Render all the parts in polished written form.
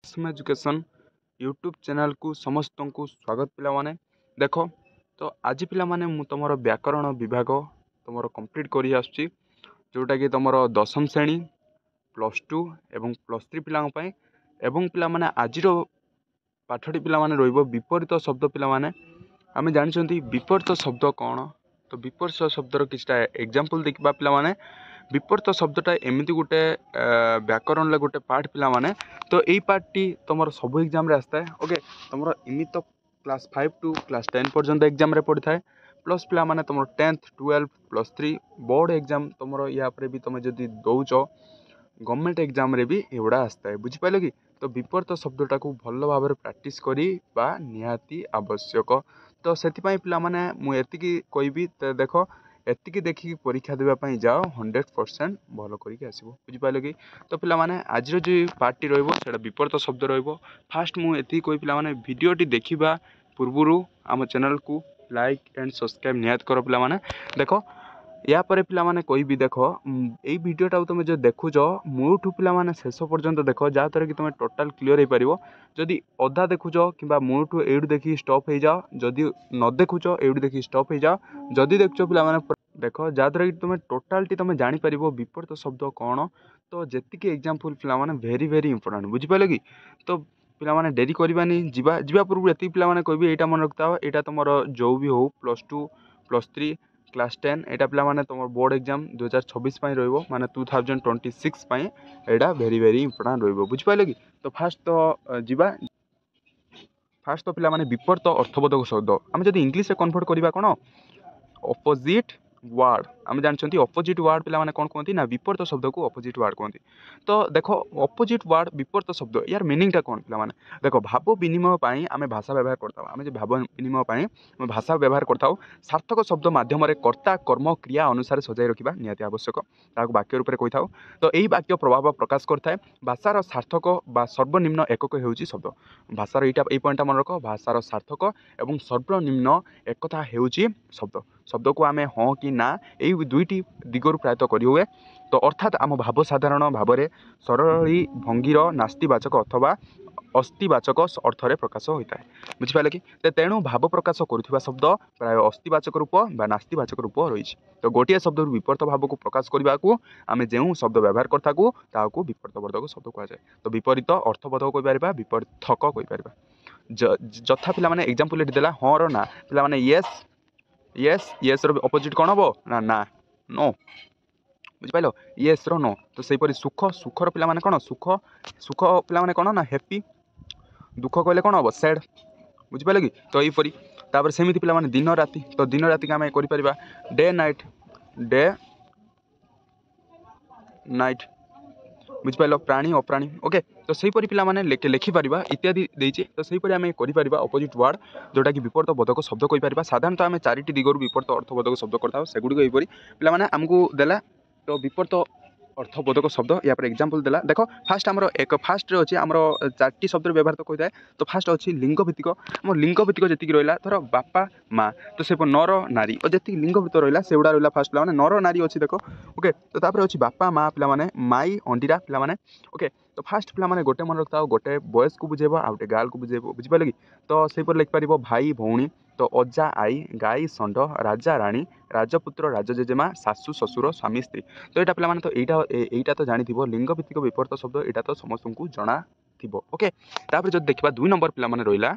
सम education YouTube channel को समस्त को स्वागत पिला माने देख तो आज पिला माने मु तुमर व्याकरण विभाग तुम कंप्लीट कर आसुची जोटा कि तुम दशम श्रेणी +2 एवं +3 पिला एवं पिला माने आज पाठटी पिला माने रहिबो विपरीत शब्द पिला माने आमे जानिछंती विपरीत शब्द कौन तो विपरीत शब्दर किछटा एग्जांपल देखबा पिला माने विपरीत शब्दटा एमती गोटे व्याकरण गोटे पार्ट पिला माने तो यही पार्टी तुम सब एग्जाम रे आसता है ओके तुम इमी तो क्लास 5 टू क्लास 10 पर्यंत एग्जाम रे पड़ी थाए प्लस पिला माने तुम 10th 12 +3 बोर्ड एग्जाम तुम या भी तुम जदि दौच गवर्नमेंट एग्जाम रे भी एगुड़ा आसता है बुझिपाल कि तो विपरीत शब्दटा को भल भाव प्रैक्टिस करवा निहाती आवश्यक तो से पिला माने मु एतिकी कहबी देख एतिकी देखिकी परीक्षा देवाई जाओ 100% भल करके आसो बुझिपाल कि तो पिला माने आज जो पार्टी रहा विपरीत शब्द फास्ट मुझे कही पिला माने भिडियोटी देखा पूर्वर आम चैनल को लाइक एंड सब्सक्राइब निहात कर पिला माने देख या पर पिला माने कोई भी देख यही वीडियोटा तुम जो देखुच मूठू पिला माने शेष पर्यंत देख जहाँद्वारा कि तुम टोटाल क्लीयर हो पार जदि अधा देखुच कि मूठू एडू देखिए स्टॉप हो जाओ जदि न देखुच एडू देखिए स्टॉप हो जाओ जदि देखुच पिला माने देख जहाँद्वारा कि तुम टोटालटी तुम जापर विपरीत शब्द कौन तो जी एग्जांपल पिला माने वेरी वेरी इंपोर्टेंट बुझिपाल कि तो पिला माने डेरी करवानी जीवा पूर्व एति पिला माने कहबी एटा मन रखता एटा तुम जो भी हो +2 +3 क्लास 10 एटा पिला माने तुम बोर्ड एग्जाम 2026 रहिबो माने 2026 एटा वेरी वेरी इंपोर्टेंट रहिबो बुझिपाल कि तो फास्ट तो जीवा फास्ट तो पिला माने विपरीत अर्थबोधक शब्द आम जब इंग्लीश कन्वर्ट करवा कौन अपोजिट वार्ड आम जानते अपोजिट वार्ड पिला माने कौन कहती ना विपरीत शब्द को अपोजिट वार्ड कहती तो देख अपोजिट वार्ड विपरीत शब्द यार मीनिंगटा कौन पिला माने देख भाव विनिमय आम भाषा व्यवहार करता आम जो भाव विनिमय भाषा व्यवहार करता सार्थक शब्द मध्यम कर्ता कर्म क्रिया अनुसार सजाई रखा निहाती आवश्यक ताकू वाक्य रूप से कही था तो यही वाक्य प्रभाव प्रकाश करता है भाषार सार्थक बा सर्वनिम्न एकक होउची शब्द भाषार यही पॉइंटा मन रख भाषार सार्थक और सर्वनिम्न एकता होउची शब्द शब्द को आम हाँ कि ना यही दुईटी दिगरु प्रायतः कर हुए तो अर्थात आम भाव साधारण भाव में सरली भंगीर नास्तिवाचक अथवा अस्तिवाचक अर्थरे प्रकाश होता है बुझिपारे कि तेणु भाव प्रकाश करुवा शब्द प्राय अस्तिवाचक रूप बा नास्तिवाचक रूप रही तो गोटे शब्द विपरीत भाव को प्रकाश करने को आम जो शब्द व्यवहार करता विपरीत वर्धक शब्द कहुए तो विपरीत अर्थबोधक कहीपर विपरीतक कहीपर जथा पिला माने एग्जांपल देला हाँ रो ना पिला माने येस येस येस रो अपोजिट कौन हम ना ना नो बुझिपाल येस रो नो तो सेपरी सुख सुखर पिला माने कौन सुख सुख पिला माने कौन ना हैप्पी दुख कहले कौन हम सैड बुझिपाल कि तो यहीपरी तापर सेमिति पिला माने दिन राति तो दिन राति का आम कर डे नाइट बुझिपाल प्राणी अप्राणी ओके तो सहीपरी पिला माने लिखिपर इत्यादि देचे तो सहीपरी आम कर अपोजिट वार्ड जोटा कि विपरीत बोधक शब्द कहीपर साधारणतः आम 4टी दिगरु विपरीत अर्थबोधक शब्द करता सेगुड़ी यहीपरी पिला माने आमको देला तो विपरीत अर्थबोधक शब्द या पर एग्जांपल देला देख फास्ट आमर एक फास्ट अच्छे आमर 4टी शब्द व्यवहार तो कही तो फास्ट अच्छी लिंग भित्तिक आम लिंग भित्तिक जी रहा धर बापा माँ तो से नर नारी और जी लिंग भितर रहा से गुड़ा रहा फास्ट पे नर नारी अच्छी देख ओके तो तापर अच्छी बापा माँ पे माई अंडीरा पे ओके तो फास्ट पे गोटे मन रखता गोटे बॉयज को बुझेब आ गए गर्ल को बुझेब बुझिपारे कि तो सेपर लिखिपार भाई भौणी तो अजा आई गाई षंड राजा राणी राजपुत्र राजजेजेमा शाशु शशुर स्वामी स्त्री तो यहाँ पे तो यहीटा तो जानी लिंग भित्तिक विपरीत शब्द यहाँ तो समस्त को जना थी ओके तापर जो देखा 2 नंबर पिला माने रहिला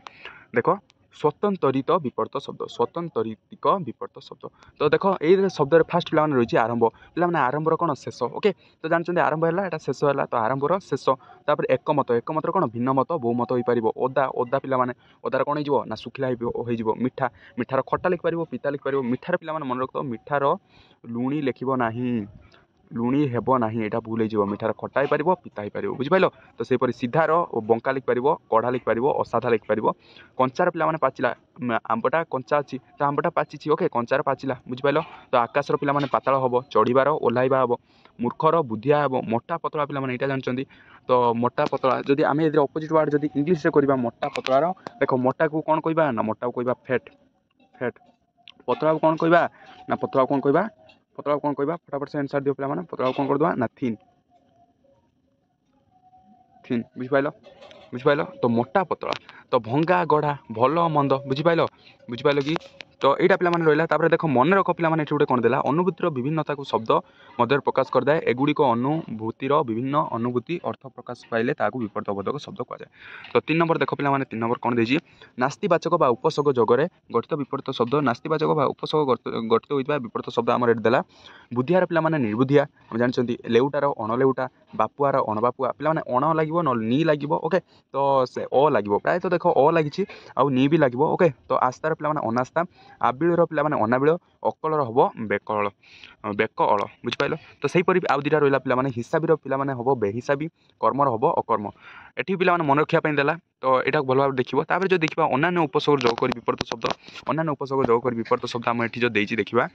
देख स्वतंत्रित विपरीत शब्द स्वतंत्रिक विपरीत शब्द तो देख ये शब्द फास्ट पिला माने रही आरंभ पिला माने आरंभर कौन शेष ओके तो जानते आरंभ है यहाँ शेष है तो आरंभर शेष तापर एकमत कौन भिन्न मत बहुमत हो पार ओदा ओदा पिला माने ओदार कौन हो ना सुखिला हो मिठा मिठार खट्टा लिखिपार पिता लिखिपार मिठार पिला माने मन रखता मिठार लुणी लिखिब नाही लुणी हेब ना यहाँ भूल हो मिठार खट्टा हो पार पिता हो पार बुझिपाल तो सेपरी सीधार बंका लिखिपार कढ़ा लिखिपार असाधा लिखिपार कंचार पिला माने पाचिला आंबटा कंचा अच्छी तो आंबटा पाची ओके कंचार पाचिला बुझिपाल तो आकाशर पिला माने पाताल हम चढ़ीबार ओह्लैबा हम मूर्खर बुद्धिया हम मोटा पतला पिला माने यहाँ जानते तो मोटा पतला जदि आम अपोजिट वार्ड जदि इंग्लीश करवा मोटा पतलार देख मोटा को कौन कहवा ना मोटा को कहवा फैट फैट पतला को कौन कहवा ना पतला कौन कहवा पतला कौन कहवा फटाफट से आंसर दियो पे पतला कौन करदे ना थिन थिन बुझिपाल बुझिपाल तो मोटा पतला तो भंगा गढ़ा भल मंद बुझिपाल कि तो यहाँ पे रहा तापर देख मन रख पे गोटे कौन देला अनुभूतिर विभिन्नता को शब्द मध्य प्रकाश करदाए एगुड़िक अनुभूतिर विभिन्न अनुभूति अर्थ प्रकाश पाइले ताकू विपर्तबोधक शब्द कहुए। तो 3 नंबर देख पे 3 नंबर कौन देजी नास्तिवाचक बा उपसर्ग जगरे गठित विपरीत शब्द नास्तिवाचक बा उपसर्ग गठित होता विपरीत शब्द आम ये देला बुद्धिहार पे निर्बुद्धिया आम जानते लेउटार अणलेउटा बापुआर अणबापुआ पे अण लगे नी लगे ओके तो से अ लगे प्रायतः देख अ लगी आउ नी भी लगे ओके तो आस्तार पे अनास्था आबिलर पे अनाबिल अकलर हम बेकल बेकअल बुझिपाल तो सहीपरि आउ दुटा रहा पे हिसाबी पे हम बेहिसाबी कर्मर हम अकर्म एटी पे मन रखापी देला तो यहाँ भल भाव देखिए तापर जो देखा अन्य उपसर्ग जोग कर विपरीत शब्द अन्य उपसर्ग जोग कर विपरीत शब्द आम ये जो देखा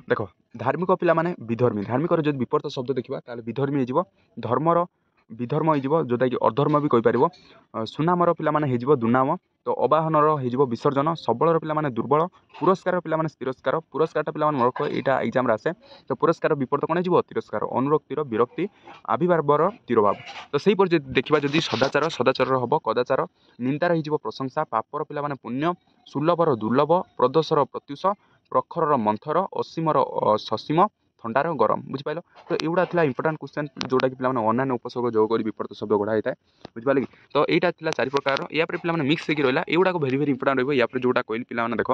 देख धार्मिक पे विधर्मी धार्मिक जो विपरीत शब्द देखा विधर्मी हो धर्मर विधर्म हो जोटा कि अधर्म भी कहीपर सुनामर पे दुनाम तो अबाहनर हो विसर्जन सबलर पे दुर्बल पुरस्कार पे तिरस्कार पुरस्कार पे रख यहाँ एग्जाम आसे तो पुरस्कार विपरीत कौन हो तिरस्कार अनुरक्तिर विरक्ति आविर्भावर तिरभाव तो सहीपर देखा जदि सदाचार सदाचार हम कदाचार निंदार हो प्रशंसा पापर पे पुण्य सुलभर दुर्लभ प्रदोषर प्रत्युष प्रखर मंथर असीमर ससीम थंडार गरम बुझिपाल तो युवा था इंपोर्टाट क्वेश्चन जोटा कि पे अन्य उपसर्ग जोग कर विपरीत शब्द गढ़ा होता है बुझिपाल कि तो यहाँ था 4 प्रकार या पे मिक्स होकर रहा युवा को भेरी इंपोर्टाट रहा जोटा कहली पे देख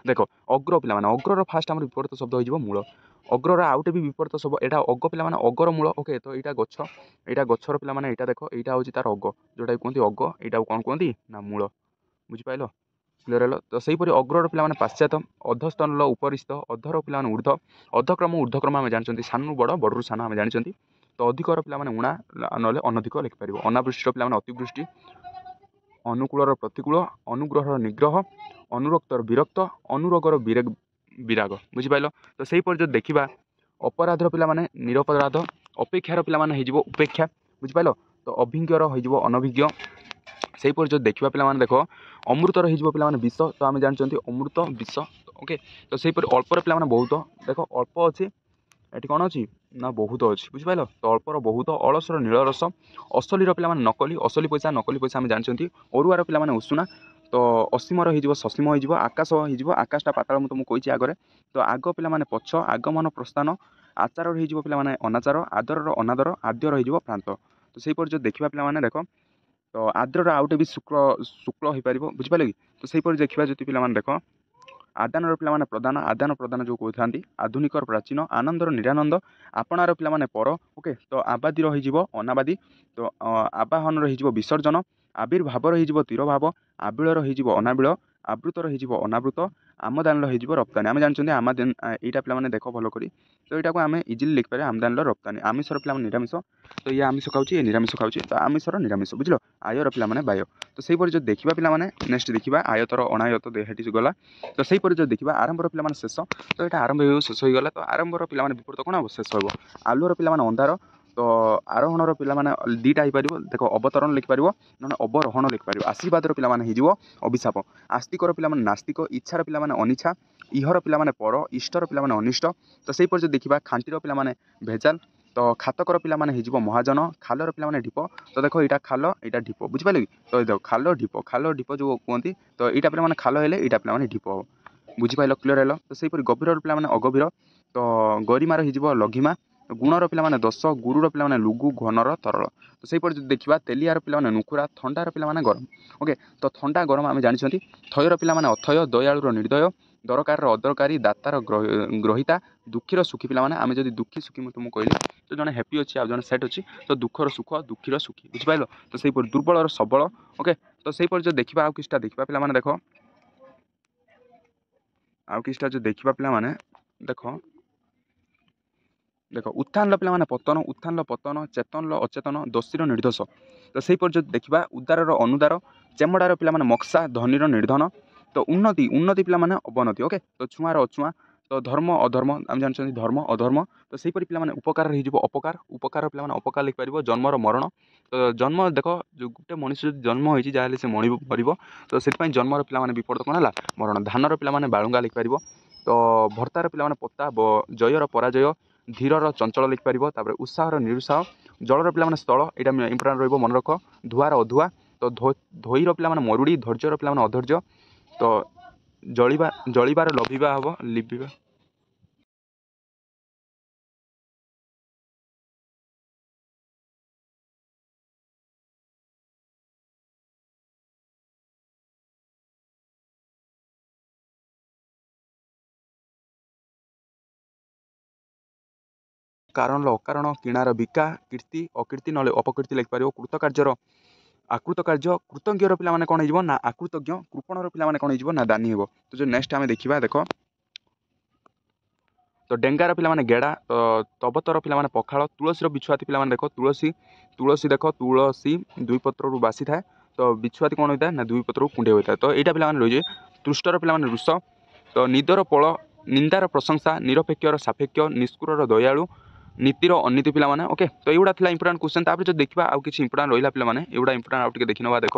देख अग्र पे अग्रर फास्ट आम विपरीत शब्द हो मूल अग्रर आउटे भी विपरीत शब्द यहाँ अग पे अगर मूल ओके तो यहाँ गछ यहाँ गचर पे यहाँ देख यहाँ हूँ तार अग जोटा कहते अग यहाँ कौन कहती ना मूल बुझिपाल क्लियर है तो सहीपरि अग्रर पे पाश्चात्य अधस्तन उपरिस्थ अधर पे ऊर्ध अधक्रम ऊर्धक्रम आम जानते सानू बड़ बड़ू सान आम जानते तो अधिकर पे उणा ना अनधिक लिखिपर अनावृष्टि पे अतिवृष्टि अनुकूलर प्रतिकूल अनुग्रहर निग्रह अनुरक्तर विरक्त अनुरोगर विराग बुझिपाल तो सहीपरि जो देखा अपराधर पे निरपराध अपेक्षार पे उपेक्षा बुझिपाल तो अभिज्ञर हो अनभिज्ञ सहीपर जो देखा पे देख अमृतर हो पे विष तो आम जानते अमृत विष ओके तो सहीपर अल्पर पे बहुत देख अल्प अच्छे ये कौन अच्छी ना बहुत अच्छी बुझिपाल तो अल्पर बहुत अलसर नीलरस असलीर पे नकली असली पैसा आम जानते अरुआर पे उषुना तो असीमर हो ससीम हो आकाश हो आकाशटा पाताल मुझे कही आगे तो आग पे पछ आगमन प्रस्थान आचार हो पे अनाचार आदर अनादर आद्यर हो प्रांत तो सहीपर जो देखा पे देख तो आद्रर आउटे भी शुक्ल हो पार बुझिपाल कि तो सहीपर देखा जो पे देख आदान पे प्रदान आदान प्रदान जो कहते आधुनिक प्राचीन आनंदर निरानंद आपणार पे पर ओके तो आबादीर हो अनाबादी तो आबाहन हो विसर्जन आविर्भावर हो तिरभाव आबिलर हो अनाबिल आवृतर हो अनावृत आमदान हो रप्तानी आम जानते आमदान यहाँ पे देख भल कर तो यहाँ को आम इजिली लिखिपारे आमदान रप्तानी आमिषर पे निरामिष तो ये आमिष खाऊँ ये निरामिष खाऊँ तो आमिषर निरामिष बुझल आयर पे बाय तो सहीपर जो देखा पे नेक्स्ट देखा आयतर अनायत देहाटी गला तो सहीपर जो देखा आरंभर पे शेष तो यहाँ आरंभ हो शेष हो गला तो आरंभर पे विपरीत कौन हम शेष हो आलुर पे अंधार तो आरोहणर पे दुईटा हो पार देख अवतरण लिखिपार ना अवरोहण लिखिपार आशीर्वादर पे हो अभिशाप आस्तिकर पे नास्तिक इच्छार पे अनिच्छा इहर पे पर इष्टर पे अनिष्ट तो सहीपर जो देखा खांटीर पे भेजाल तो खातकर पे हो महाजन खालर पे ढीप तो देख यहाँ खाल यहाँ ढीप बुझिपारे कि तो देख खाल ढीप जो कहते तो यहाँ पे खाल हेले यहाँ पे ढीप हम बुझिपाल क्लियर है तो सहीपरि गभीर पे अगभीर तो गरिमार हो लघिमा गुणर पे दश गुरुर पे लुगु घनर तरल तो सहीपर देखा तेलियार पे नुखुरा थंडार पे गरम ओके तो थंडा गरम आम जानते थयर पे अथय दयालुर निर्दय दरकार अदरकारी दातार ग्रहिता दुखीर सुखी पे आम जब दुखी सुखी तुमको कहली तो जड़े हैप्पी अच्छी आज जन सैड अच्छी तो दुखर सुख दुखीर सुखी बुझिपाल तो सहीपर दुर्बलर सबल ओके तो सहीपर जो देखा आउ किछटा देखा पे देख आउ किछटा जो देखा पे देख देख उत्थान पे पतन उत्थान पतन चेतन अचेतन दोषीर निर्दोष तो सहीपर जो देखा उदार अनुदार चेमड़ार पे मक्सा धनीर निर्धन तो उन्नति उन्नति पे अवनति ओके तो छुआर अछुआ तो धर्म अधर्म आम जानते धर्म अधर्म तो सहीपरि पे उपकार हो अपकार उपकार पे अपकार लिखिपर जन्मर मरण तो जन्म देख जो गोटे मनुष्य जन्म होती जहाँ से मर तो से जन्मर पे विपरीत कौन है मरण धानर पे बालुंगा लिखिपर तो भर्तार पे पत्ता जयर पराजय धीरर चंचल लिखिपर उत्साहर निरुत्साह जलर पे स्थल यहाँ इंपोर्टाट रही मन रख धुआर अधुआ तो धोईर पे मरुड़ी धैर्यर पे अधैर्य तो जलिबार लभिबा हम लिभिबा कारण अकारण किणार बिका कीर्ति अकीर्ति ना अपकीर्ति लिखिपर कृतकार्यर आकृतकार्य कृतज्ञर पे कौन हो ना आकृतज्ञ कृपणर पे कौन हो ना दानी हो तो जो नेक्स्ट आम देखा देख तो डेंगार पे गेड़ा तो तबतर पे पखाड़ तुलसी बिछुआती पे देख तुलसी तुलसी देख तुलसी दुई पत्र बासी थाए तो बिछुआती कौन होता है ना दुई पत्र कुंडे होता है तो यहाँ पे रही तृष्टर पे ऋष तो निदर पल निंदार प्रशंसा निरपेक्षर सापेक्ष निष्कुर दयालु नीतिर अनीति पे ओके तो युवा था इंपोर्टाट क्वेश्चन जो देखा आउ कि इंपोर्टाट रहा पे युवा इंपोर्टाट आउे देखी ना देख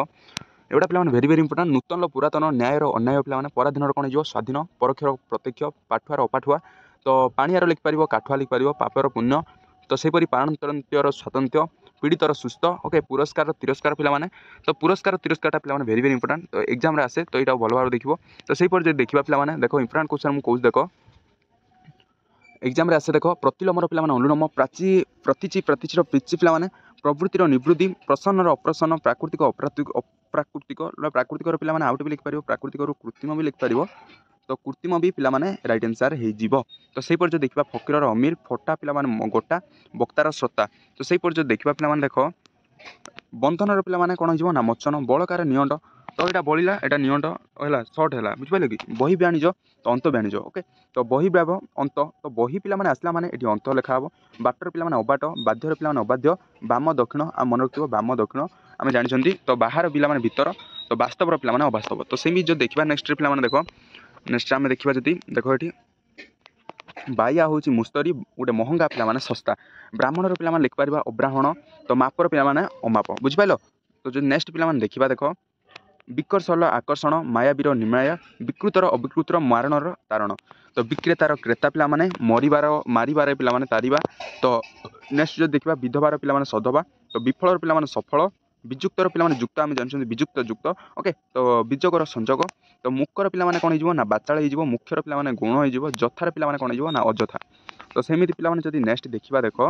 एवटा पे भेरी भेरी इंपोर्टाट नूतन पुरातन न्यायर अन्याय पे पराधीन कौन हो स्वाधीन परोक्षर प्रत्यक्ष पाठुआर अपाठुआ तो पाणियार लिखिपर काठुआ लिखिपर पापर पुण्य तो सेपरी पारतंत्र स्वतंत्र पीड़ितर सुस्थ ओके पुरस्कार तिरस्कार पे तो पुरस्कार तिरस्कार पे भेरी भेरी इंपोर्टाट तो एग्जाम आसे तो यहाँ भल भाव देखो तो सेपरी देखा पे देख इंपोर्टाट क्वेश्चन मुझे कौन देख एग्जाम आसे देख प्रतिलोमर पे अनुलोम प्राची प्रतिचि प्रतिचिर पिचि पे प्रवृत्तिर निवृत्ति प्रसन्नर अप्रसन्न प्राकृतिक अप्राकृतिक प्राकृतिक पे आउट भी लिखिपर प्राकृतिक कृत्रिम भी लिखिपर तो कृत्रिम भी पे रईट आंसर हो तो सही पर जो देखा फकीर अमीर फटा पे गोटा बक्तार श्रोता तो सही पर जो देखा पे देख बंधन पे कौन हो ना मचन बड़कार निअंट तो यहाँ बढ़ला यहाँ निअंट है सर्ट है बुझिपारे कि बही बाणिज तो अंत बाणिज ओके तो बही व्यव अंत तो बही पे आसला मैंने ये अंत लिखा हम बाटर पे अबाट बाध्यर पे अबाध्य बाम दक्षिण आम मन रखिए बाम दक्षिण आम जानते तो बाहर पे भीतर तो बास्तव पे अबास्तव तो सेमी जो देखा नेक्स्ट पे देख नेक्स्ट आम देखा जी देख ये बाया हूँ मुस्तरी गोटे महंगा पे सस्ता ब्राह्मण पे लिखिपर अब्राह्मण तो मापर पे अमाप बुझिपाल तो जो नेक्स्ट पे देखा देख विकर्षल आकर्षण मायावीर निमाया विकृतर अविकृतर मारणर तारण तो विक्रेतार क्रेता पे मरिबार मारिबार पे तारिबा तो नेक्स्ट जो देखा विधवार पे सधवा तो विफल पे सफल विजुक्तर पे जुक्त आम जानते विजुक्त जुक्त ओके तो विजोगर संजोग तो मुकर पे कौन हो ना बाचाल हो मुख्यर पे गुण हो जथार पे कौन हो ना अजथा तो सेमती पे जब नेक्स्ट देखा देख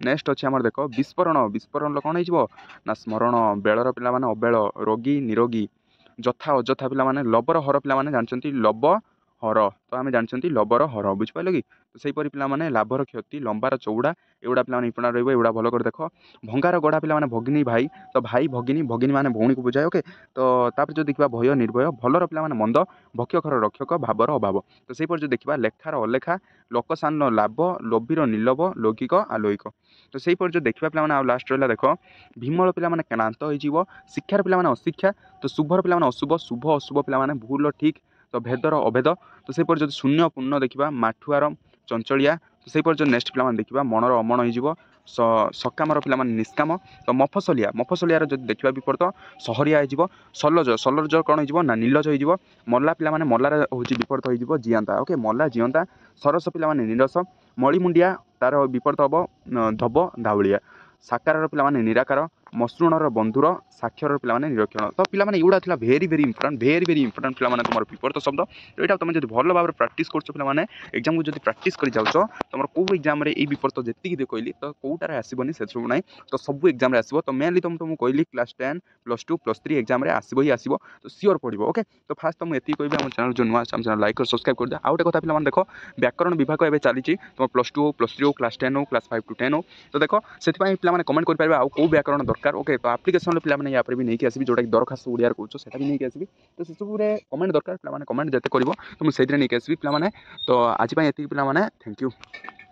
नेक्स्ट अच्छे आम देख विस्फोरण विस्फोरण कौन हो ना स्मरण बेलर पे अबेल रोगी निरोगी जथा अजथा पे लबर हर पे जानते लब हर तो आम जानते लबर हर बुझिपारे कि तो सहीपरी पे लाभर क्षति लंबार चौड़ा एगुड़ा पे इंपोर्टाट रहा भल कर देख भंगार गढ़ा पे भगिनी भाई तो भाई भगिनी भगिनी माने भौणी को बुझाए ओके तो तापर जो देखा भय निर्भय भलर पे मंद भक्षकर रक्षक भावर अभाव तो सहीपरी जो देखा लेखार अलेखा लोकसान लाभ लोभीर निर्लोभ लौकिक आलौकिक तो सहीपरी जो देखा पे लास्ट रहा देख भीमल पे क्लांत हो शिक्षार पे अशिक्षा तो शुभर पे अशुभ शुभ अशुभ पे भूल ठीक तो भेदर अभेद तो सेपर जो शून्य पूर्ण देखा माठुआर चंचलिया तो सेपर जो नेक्स्ट पे देखा मनर अमन हो सकामर पे निष्काम तो मफसलियार जो देखा विपरीत सहरिया हो सलज सलज कौन हो ना नीलज हो मल्ला पे मल्लार हूँ विपरीत हो जियांता ओके मल्ला जियंता सरस पे नीरस मणिमुंडिया तार विपरीत हम धब धाउलिया साकार पे निराकार मसृणर बंधुर साक्षर पे निरक्षण तो पे युवा था भेरी भेरी इंपोर्टाट पे तुम विपरीत शब्द तो यहाँ तुम जो भल भाव प्राक्ट कर एग्जाम को जब प्राक्ट कर जाओ तुम कौ एग्जाम विपरीत जी कहली तो कौटार आसबनी से सब ना तो सब एग्जाम आसो तो मेनली तुमको कहली क्लास 10 +2 +3 एग्जाम आसो ही आसो तो सियोर पड़ो ओके तो फास्ट तो मुझे कह आम चैनल जो नुआ चैनल लाइक और सब्सक्राइब कर दिया आउ गोटे कथा पे देख व्याकरण विभाग एवं चली तुम +2 हो +3 हो क्लास 10 हो क्लास 5 to 10 हो तो देख से पे कमेंट करेंगे आउ कौ व्याकरण दरकार ओके तो आप्लिकेसन पे यहाँ भी नहीं आसबि जोटा दरखास्त ओडिया कौच से भी नहीं आसबि तो से सब कमेंट दरकार पे कमेंट जिते कर तो मुझे नहीं आसबि पे तो आज ये पे थैंक यू।